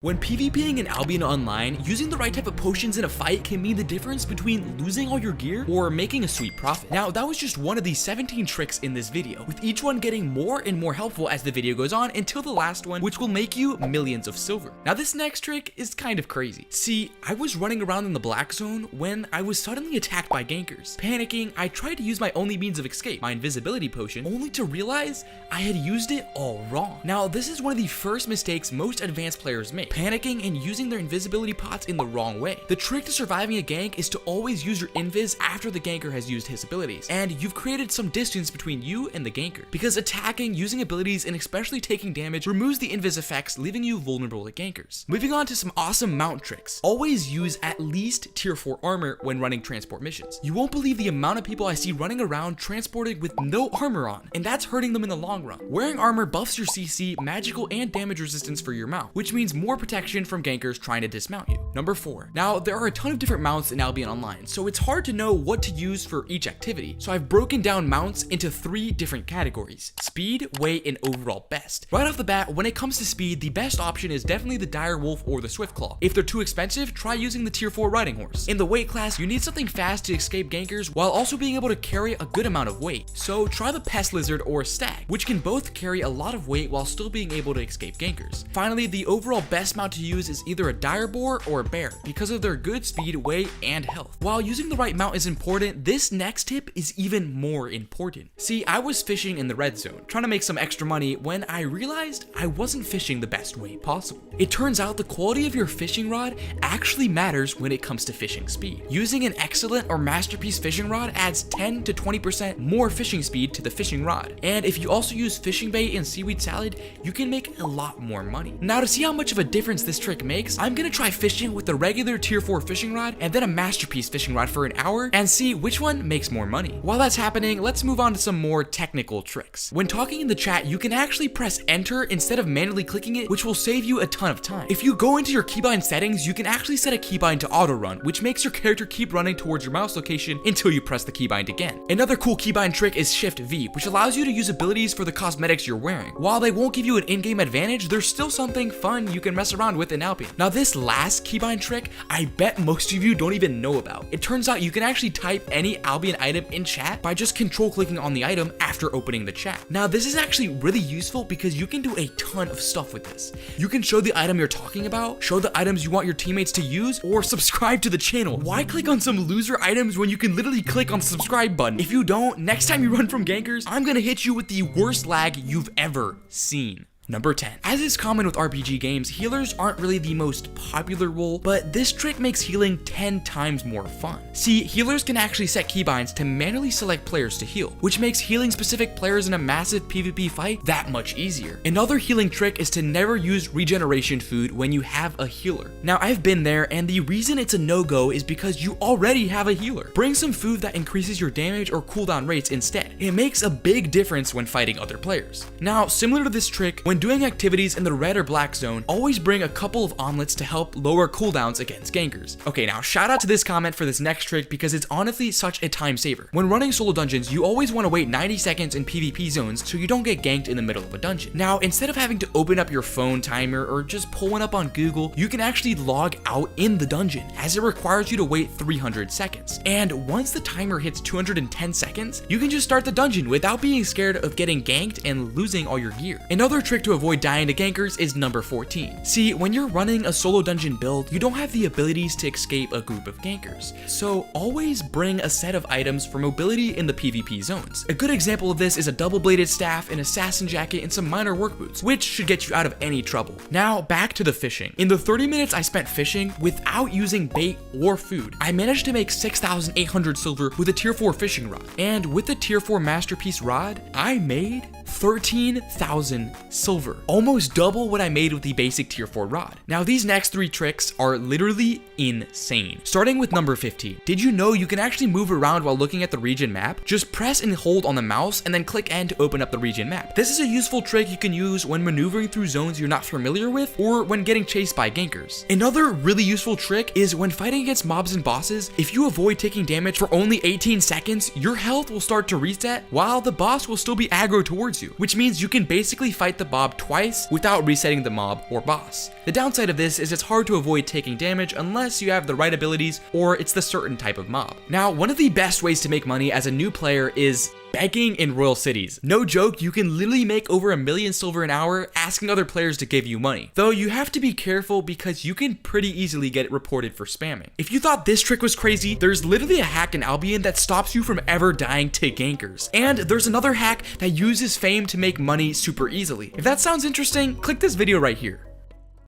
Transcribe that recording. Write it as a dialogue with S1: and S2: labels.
S1: When PvPing in Albion online, using the right type of potions in a fight can mean the difference between losing all your gear or making a sweet profit. Now, that was just one of the 17 tricks in this video, with each one getting more and more helpful as the video goes on until the last one, which will make you millions of silver. Now, this next trick is kind of crazy. See, I was running around in the black zone when I was suddenly attacked by gankers. Panicking, I tried to use my only means of escape, my invisibility potion, only to realize I had used it all wrong. Now, this is one of the first mistakes most advanced players make. Panicking and using their invisibility pots in the wrong way. The trick to surviving a gank is to always use your invis after the ganker has used his abilities, and you've created some distance between you and the ganker, because attacking, using abilities, and especially taking damage removes the invis effects, leaving you vulnerable to gankers. Moving on to some awesome mount tricks. Always use at least tier 4 armor when running transport missions. You won't believe the amount of people I see running around transported with no armor on, and that's hurting them in the long run. Wearing armor buffs your CC, magical, and damage resistance for your mount, which means more protection from gankers trying to dismount you. Number 4. Now, there are a ton of different mounts in Albion Online, so it's hard to know what to use for each activity. So I've broken down mounts into 3 different categories: speed, weight, and overall best. Right off the bat, when it comes to speed, the best option is definitely the Dire Wolf or the Swift Claw. If they're too expensive, try using the tier 4 riding horse. In the weight class, you need something fast to escape gankers while also being able to carry a good amount of weight. So try the Pest Lizard or Stag, which can both carry a lot of weight while still being able to escape gankers. Finally, the overall best mount to use is either a dire boar or a bear because of their good speed, weight, and health. While using the right mount is important, this next tip is even more important. See, I was fishing in the red zone, trying to make some extra money when I realized I wasn't fishing the best way possible. It turns out the quality of your fishing rod actually matters when it comes to fishing speed. Using an excellent or masterpiece fishing rod adds 10 to 20% more fishing speed to the fishing rod. And if you also use fishing bait and seaweed salad, you can make a lot more money. Now, to see how much of a difference this trick makes, I'm gonna try fishing with the regular tier 4 fishing rod and then a masterpiece fishing rod for an hour and see which one makes more money. While that's happening, let's move on to some more technical tricks. When talking in the chat, you can actually press enter instead of manually clicking it, which will save you a ton of time. If you go into your keybind settings, you can actually set a keybind to auto run, which makes your character keep running towards your mouse location until you press the keybind again. Another cool keybind trick is Shift V, which allows you to use abilities for the cosmetics you're wearing. While they won't give you an in-game advantage, there's still something fun you can mess around with in Albion. Now, this last keybind trick, I bet most of you don't even know about. It turns out you can actually type any Albion item in chat by just control clicking on the item after opening the chat. Now, this is actually really useful because you can do a ton of stuff with this. You can show the item you're talking about, show the items you want your teammates to use, or subscribe to the channel. Why click on some loser items when you can literally click on the subscribe button? If you don't, next time you run from gankers, I'm gonna hit you with the worst lag you've ever seen. Number 10. As is common with RPG games, healers aren't really the most popular role, but this trick makes healing 10 times more fun. See, healers can actually set keybinds to manually select players to heal, which makes healing specific players in a massive PvP fight that much easier. Another healing trick is to never use regeneration food when you have a healer. Now, I've been there, and the reason it's a no-go is because you already have a healer. Bring some food that increases your damage or cooldown rates instead. It makes a big difference when fighting other players. Now, similar to this trick, when doing activities in the red or black zone, always bring a couple of omelets to help lower cooldowns against gankers. Okay, now shout out to this comment for this next trick because it's honestly such a time saver. When running solo dungeons, you always want to wait 90 seconds in PvP zones so you don't get ganked in the middle of a dungeon. Now, instead of having to open up your phone timer or just pull one up on Google, you can actually log out in the dungeon, as it requires you to wait 300 seconds. And once the timer hits 210 seconds, you can just start the dungeon without being scared of getting ganked and losing all your gear. Another trick to avoid dying to gankers is number 14. See, when you're running a solo dungeon build, you don't have the abilities to escape a group of gankers. So always bring a set of items for mobility in the PvP zones. A good example of this is a double-bladed staff, an assassin jacket, and some minor work boots, which should get you out of any trouble. Now, back to the fishing. In the 30 minutes I spent fishing without using bait or food, I managed to make 6,800 silver with a tier 4 fishing rod. And with the tier 4 masterpiece rod, I made 13,000 silver, almost double what I made with the basic tier 4 rod. Now, these next 3 tricks are literally insane. Starting with number 15. Did you know you can actually move around while looking at the region map? Just press and hold on the mouse and then click N to open up the region map. This is a useful trick you can use when maneuvering through zones you're not familiar with or when getting chased by gankers. Another really useful trick is when fighting against mobs and bosses, if you avoid taking damage for only 18 seconds, your health will start to reset while the boss will still be aggro towards you. to, which means you can basically fight the mob twice without resetting the mob or boss. The downside of this is it's hard to avoid taking damage unless you have the right abilities or it's the certain type of mob. Now, one of the best ways to make money as a new player is begging in royal cities. No joke, you can literally make over 1 million silver an hour asking other players to give you money. Though you have to be careful because you can pretty easily get reported for spamming. If you thought this trick was crazy, there's literally a hack in Albion that stops you from ever dying to gankers. And there's another hack that uses fame to make money super easily. If that sounds interesting, click this video right here.